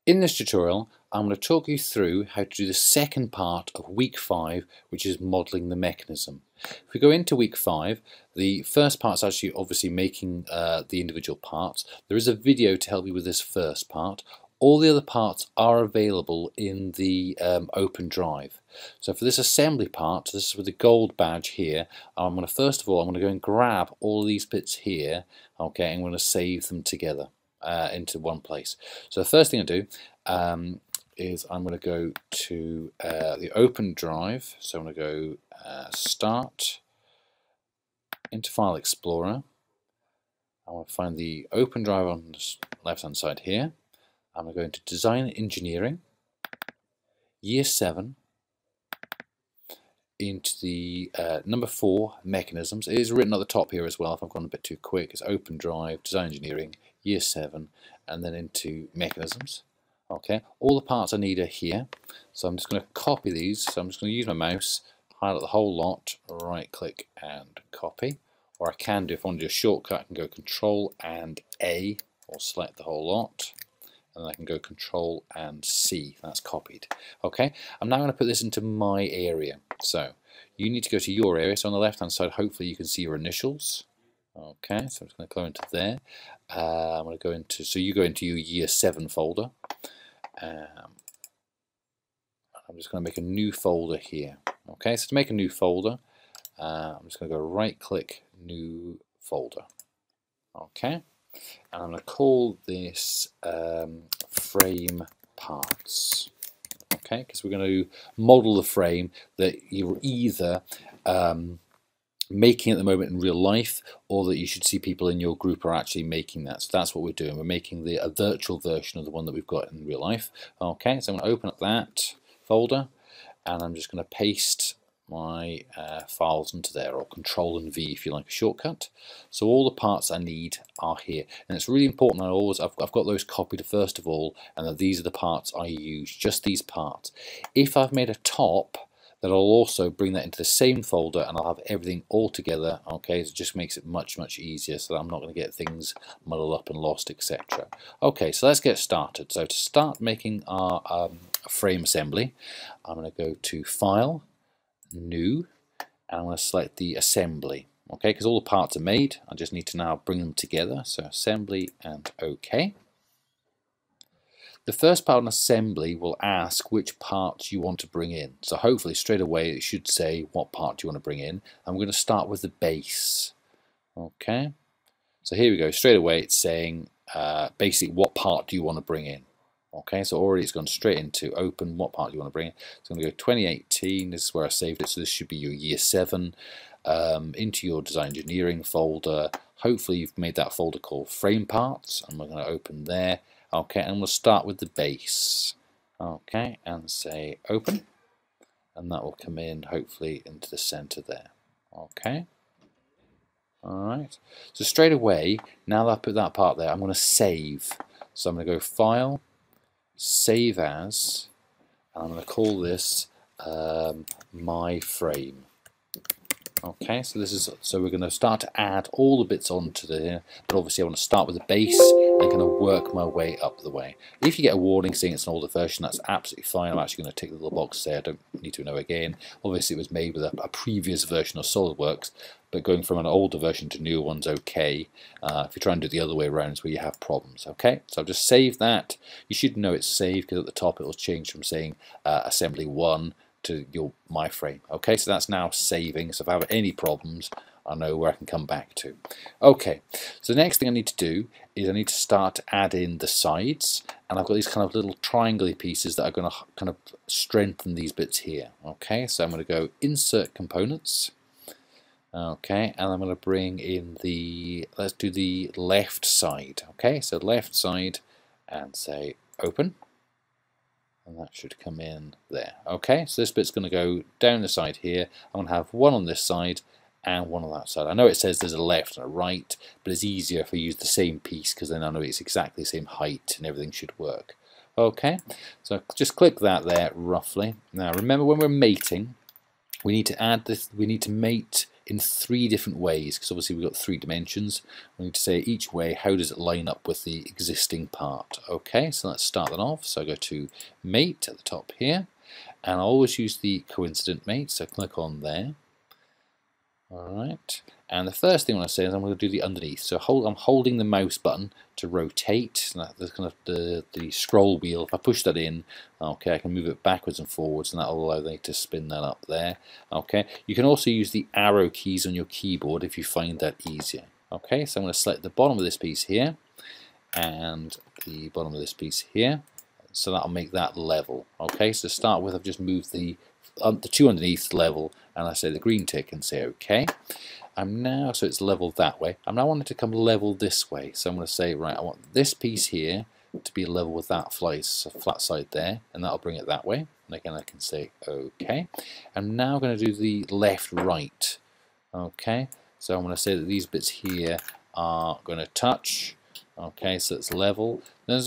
In this tutorial, I'm going to talk you through how to do the second part of week 5, which is modelling the mechanism. If we go into week 5, the first part is actually obviously making the individual parts. There is a video to help you with this first part. All the other parts are available in the Open Drive. So for this assembly part, this is with the gold badge here. I'm going to first of all, I'm going to go and grab all these bits here, okay, and I'm going to save them together into one place. So the first thing I do is I'm going to go to the Open Drive. So I'm going to go Start, into File Explorer. I want to find the Open Drive on the left hand side here. I'm going to go into Design Engineering, Year 7, into the number 4, Mechanisms. It is written at the top here as well if I've gone a bit too quick. It's Open Drive, Design Engineering, Year 7, and then into Mechanisms. Okay, all the parts I need are here. So I'm just going to copy these. So I'm just going to use my mouse, highlight the whole lot, right click and copy. Or I can do, if I want to do a shortcut, I can go Control and A, or select the whole lot. And then I can go Control and C, that's copied. Okay, I'm now going to put this into my area. So you need to go to your area. So on the left hand side, hopefully you can see your initials. Okay, so I'm just going to go into there. I'm going to go into, so you go into your Year 7 folder. I'm just going to make a new folder here. Okay, so to make a new folder, I'm just going to go right click, New Folder. Okay. And I'm going to call this frame parts, okay, because we're going to model the frame that you're either making at the moment in real life, or that you should see people in your group are actually making that. So that's what we're doing. We're making a virtual version of the one that we've got in real life. Okay, so I'm going to open up that folder, and I'm just going to paste my files into there, or Control and V if you like a shortcut. So all the parts I need are here, and it's really important I've got those copied first of all, and that these are the parts I use, just these parts. If I've made a top, then I'll also bring that into the same folder and I'll have everything all together. Okay, so it just makes it much easier, so that I'm not going to get things muddled up and lost, etc. Okay, so let's get started. So to start making our frame assembly, I'm going to go to File, New, and I'm going to select the assembly. Okay, because all the parts are made, I just need to now bring them together. So assembly and OK. The first part of an assembly will ask which parts you want to bring in. So hopefully straight away it should say what part do you want to bring in. I'm going to start with the base. Okay, so here we go. Straight away it's saying basically what part do you want to bring in. Okay, so already it's gone straight into open. What part do you want to bring in? So I'm going to go 2018. This is where I saved it. So this should be your Year 7. Into your Design Engineering folder. Hopefully you've made that folder called Frame Parts. And we're going to open there. Okay, and we'll start with the base. Okay, and say open. And that will come in hopefully into the center there. Okay. Alright. So straight away, now that I put that part there, I'm going to save. So I'm going to go File, Save As, and I'm going to call this My Frame. Okay, so we're going to start to add all the bits onto there, but obviously I want to start with the base and kind of work my way up the way. If you get a warning saying it's an older version, that's absolutely fine. I'm actually going to tick the little box there. I don't need to know again. Obviously it was made with a previous version of SolidWorks, but going from an older version to newer one's okay. If you try and do the other way around, it's where you have problems. Okay, so I've just saved that. You should know it's saved because at the top it will change from saying Assembly 1 to your My Frame. Okay, so that's now saving. So if I have any problems, I know where I can come back to. Okay, so the next thing I need to do is I need to start to add in the sides, and I've got these kind of little triangle pieces that are going to kind of strengthen these bits here. Okay, so I'm going to go Insert Components. Okay, and I'm going to bring in let's do the left side. Okay, so left side, and say Open. And that should come in there. Okay, so this bit's going to go down the side here. I'm going to have one on this side and one on that side. I know it says there's a left and a right, but it's easier if I use the same piece because then I know it's exactly the same height and everything should work. Okay, so just click that there roughly. Now remember, when we're mating, we need to add this. We need to mate in 3 different ways, because obviously we've got 3 dimensions. We need to say each way, how does it line up with the existing part? Okay, so let's start that off. So I go to mate at the top here, and I'll always use the coincident mate, so click on there. Alright, and the first thing I want to say is I'm going to do the underneath. So I'm holding the mouse button to rotate. That's kind of the scroll wheel. If I push that in, okay, I can move it backwards and forwards, and that will allow me to spin that up there. Okay, you can also use the arrow keys on your keyboard if you find that easier. Okay, so I'm going to select the bottom of this piece here and the bottom of this piece here. So that'll make that level. Okay, so to start with, I've just moved the 2 underneath level, and I say the green tick and say OK. So it's leveled that way. I'm now wanting to come level this way. So I'm going to say, right, I want this piece here to be level with that flat side there, and that'll bring it that way. And again, I can say OK. I'm now going to do the left right. Okay, so I'm going to say that these bits here are going to touch. Okay, so it's level. There's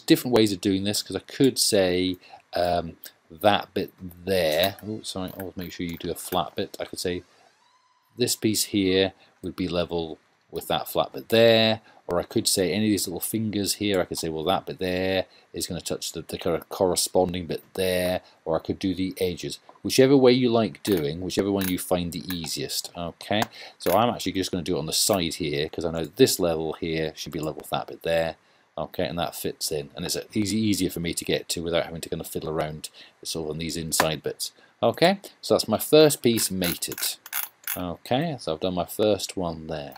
different ways of doing this, because I could say that bit there. Oh, sorry, I'll make sure you do a flat bit. I could say this piece here would be level with that flat bit there, or I could say any of these little fingers here. I could say, well, that bit there is going to touch the kind of corresponding bit there, or I could do the edges. Whichever way you like doing, whichever one you find the easiest. Okay, so I'm actually just going to do it on the side here, because I know this level here should be level with that bit there. Okay, and that fits in, and it's easier for me to get to without having to kind of fiddle around sort of on these inside bits. Okay, so that's my first piece mated. Okay, so I've done my first one there.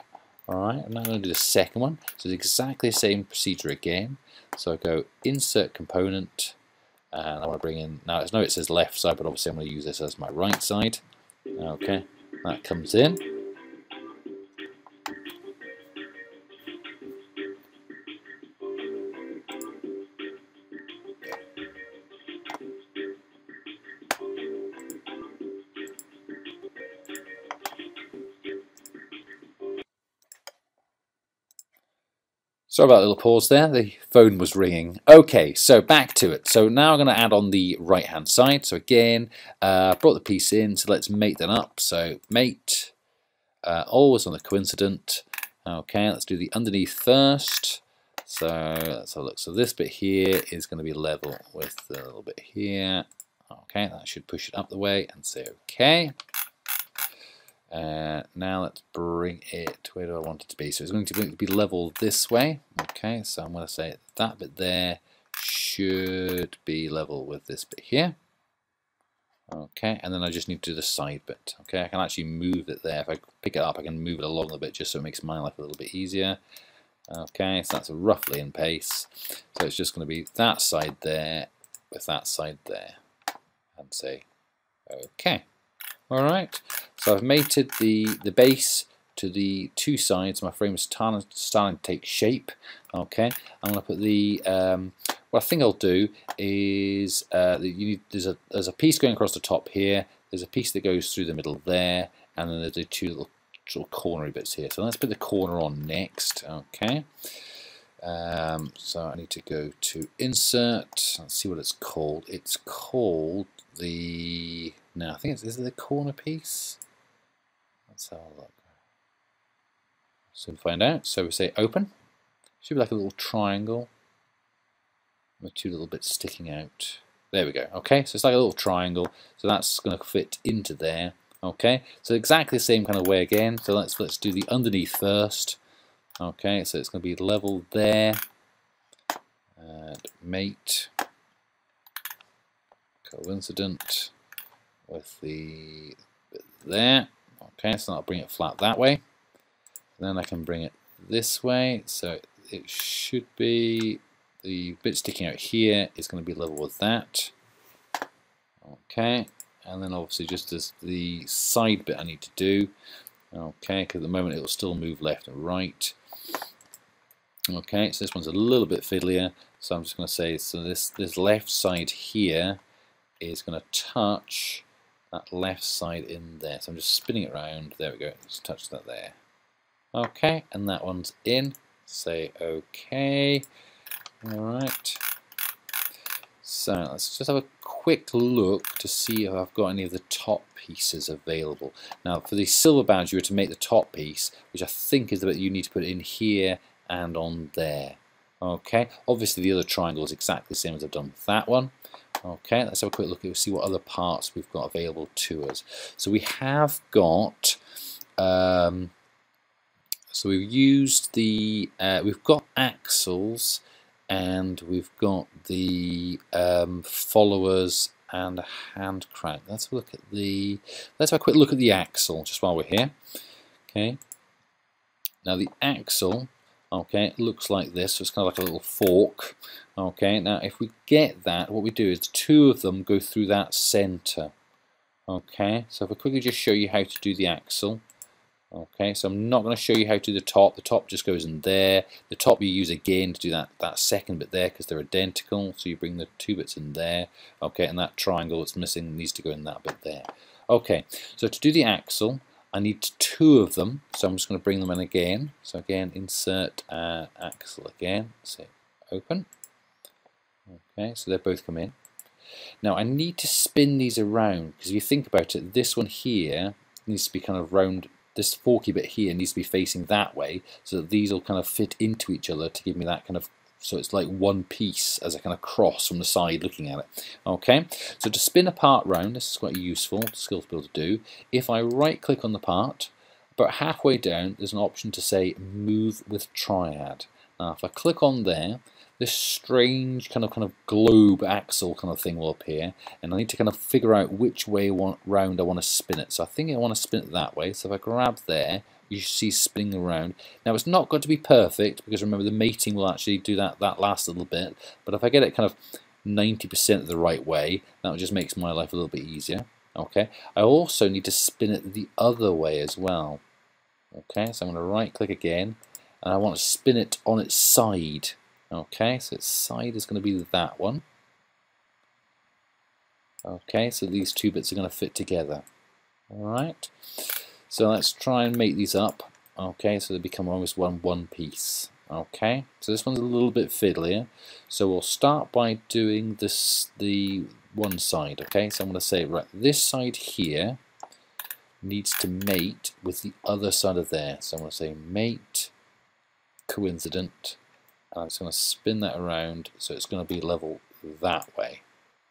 Alright, I'm now going to do the second one. So it's exactly the same procedure again. So I go insert component, and I want to bring in, now I know it says left side, but obviously I'm going to use this as my right side. Okay, that comes in. Sorry about a little pause there, the phone was ringing. Okay, so back to it. So now I'm going to add on the right hand side. So again, brought the piece in, so let's mate that up. So mate, always on the coincident. Okay, let's do the underneath first. So let's have a look. So this bit here is going to be level with the little bit here. Okay, that should push it up the way and say okay. Now let's bring it, where do I want it to be? So it's going to be level this way. Okay, so I'm going to say that bit there should be level with this bit here. Okay, and then I just need to do the side bit. Okay, I can actually move it there. If I pick it up, I can move it along a bit just so it makes my life a little bit easier. Okay, so that's roughly in pace. So it's just going to be that side there with that side there. And say okay. Alright, so I've mated the base to the 2 sides. My frame is starting to take shape. Okay, I'm going to put the, what I think I'll do is, there's a piece going across the top here, there's a piece that goes through the middle there, and then there's the 2 little sort of cornery bits here. So let's put the corner on next. Okay, so I need to go to insert, let's see what it's called. It's called the, no, I think is it the corner piece? Let's have a look. Soon find out. So we say open. Should be like a little triangle with 2 little bits sticking out. There we go. Okay, so it's like a little triangle. So that's going to fit into there. Okay, so exactly the same kind of way again. So let's do the underneath first. Okay, so it's going to be level there. And mate. Coincident with the bit there. Okay, so I'll bring it flat that way. And then I can bring it this way, so it should be, the bit sticking out here is going to be level with that. Okay, and then obviously just as the side bit I need to do. Okay, because at the moment it will still move left and right. Okay, so this one's a little bit fiddlier, so I'm just going to say, so this left side here is going to touch that left side in there. So I'm just spinning it around. There we go. Just touch that there. Okay, and that one's in. Say okay. All right. So let's just have a quick look to see if I've got any of the top pieces available. Now for the silver badge you were to make the top piece, which I think is the bit you need to put in here and on there. Okay, obviously the other triangle is exactly the same as I've done with that one. Okay, let's have a quick look and see what other parts we've got available to us. So we have got, so we've used the, we've got axles, and we've got the followers and a hand crank. Let's have a look at the, let's have a quick look at the axle just while we're here. Okay, now the axle, okay, it looks like this, so it's kind of like a little fork. Okay, now if we get that, what we do is two of them go through that center. Okay, so if I quickly just show you how to do the axle. Okay, so I'm not going to show you how to do the top. The top just goes in there. The top you use again to do that second bit there because they're identical. So you bring the two bits in there. Okay, and that triangle that's missing needs to go in that bit there. Okay, so to do the axle, I need two of them. So I'm just going to bring them in again. So again, insert axle again. Say open. Okay, so they both come in. Now I need to spin these around because if you think about it, this one here needs to be kind of round. This forky bit here needs to be facing that way so that these will kind of fit into each other to give me that kind of, so it's like one piece as a kind of cross from the side looking at it. Okay, so to spin a part round, this is quite useful skill to be able to do. If I right click on the part, about halfway down there's an option to say move with triad. Now if I click on there, this strange kind of globe axle kind of thing will appear, and I need to kind of figure out which way round I want to spin it. So I think I want to spin it that way. So if I grab there, you see spinning around. Now it's not got to be perfect because remember the mating will actually do that last little bit. But if I get it kind of 90% the right way, that just makes my life a little bit easier. Okay. I also need to spin it the other way as well. Okay. So I'm going to right click again, and I want to spin it on its side. Okay, so its side is going to be that one. Okay, so these two bits are going to fit together. Alright, so let's try and make these up. Okay, so they become almost one piece. Okay, so this one's a little bit fiddlier. So we'll start by doing this, the one side. Okay, so I'm going to say, right, this side here needs to mate with the other side of there. So I'm going to say mate coincident. I'm just going to spin that around so it's going to be level that way.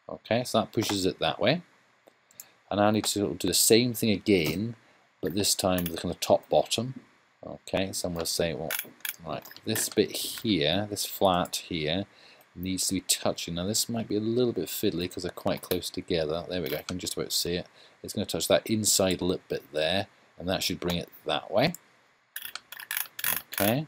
Okay, so that pushes it that way. And I need to do the same thing again, but this time the kind of top bottom. Okay, so I'm going to say, well, right, this bit here, this flat here, needs to be touching. Now this might be a little bit fiddly because they're quite close together. There we go, I can just about see it. It's going to touch that inside lip bit there, and that should bring it that way. Okay.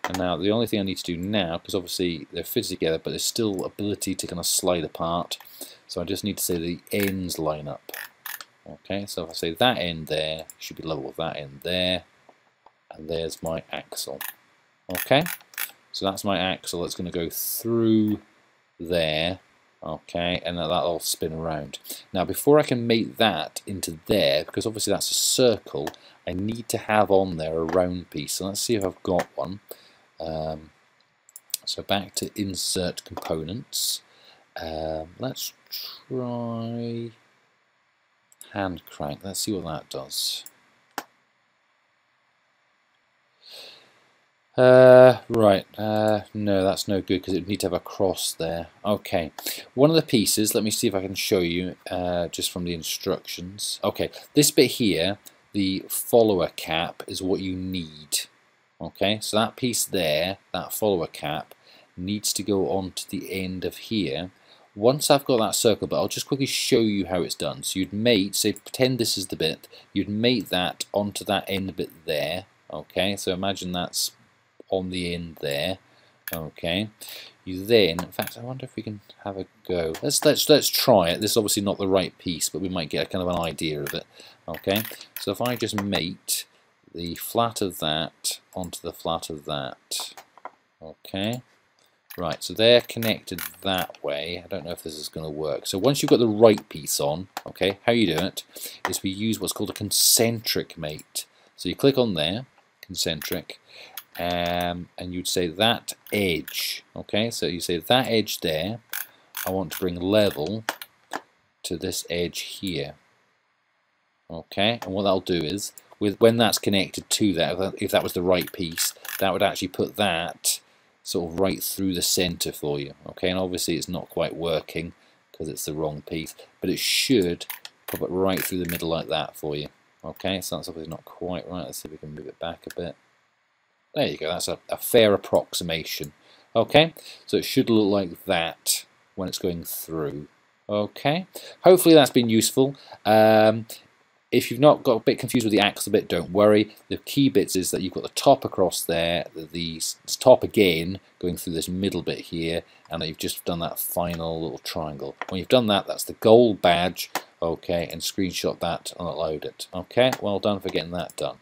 And now the only thing I need to do now, because obviously they're fitted together, but there's still ability to kind of slide apart. So I just need to say the ends line up. Okay, so if I say that end there, should be level with that end there, and there's my axle. Okay, so that's my axle that's going to go through there. Okay, and that'll spin around. Now before I can mate that into there, because obviously that's a circle, I need to have on there a round piece. So let's see if I've got one. So back to insert components. Let's try hand crank. Let's see what that does. Right, no, that's no good because it would need to have a cross there. Okay, one of the pieces, let me see if I can show you just from the instructions. Okay, this bit here, the follower cap, is what you need. Okay, so that piece there, that follower cap, needs to go onto the end of here. Once I've got that circle bit, I'll just quickly show you how it's done. So you'd mate, say pretend this is the bit, you'd mate that onto that end bit there. Okay, so imagine that's on the end there. Okay, you then, in fact, I wonder if we can have a go. Let's try it. This is obviously not the right piece, but we might get a kind of an idea of it. Okay, so if I just mate the flat of that onto the flat of that. Okay, right, so they're connected that way. I don't know if this is going to work. So once you've got the right piece on, okay, how you do it is we use what's called a concentric mate. So you click on there, concentric, and you'd say that edge. Okay, so you say that edge there, I want to bring level to this edge here. Okay, and what that'll do is, when that's connected to that, if that was the right piece, that would actually put that sort of right through the center for you. Okay, and obviously it's not quite working because it's the wrong piece, but it should pop it right through the middle like that for you. Okay, so that's obviously not quite right. Let's see if we can move it back a bit. There you go, that's a fair approximation. Okay, so it should look like that when it's going through. Okay, hopefully that's been useful. If you've not got a bit confused with the axle bit, don't worry. The key bits is that you've got the top across there, the top again going through this middle bit here, and that you've just done that final little triangle. When you've done that, that's the gold badge. Okay, and screenshot that and upload it. Okay, well done for getting that done.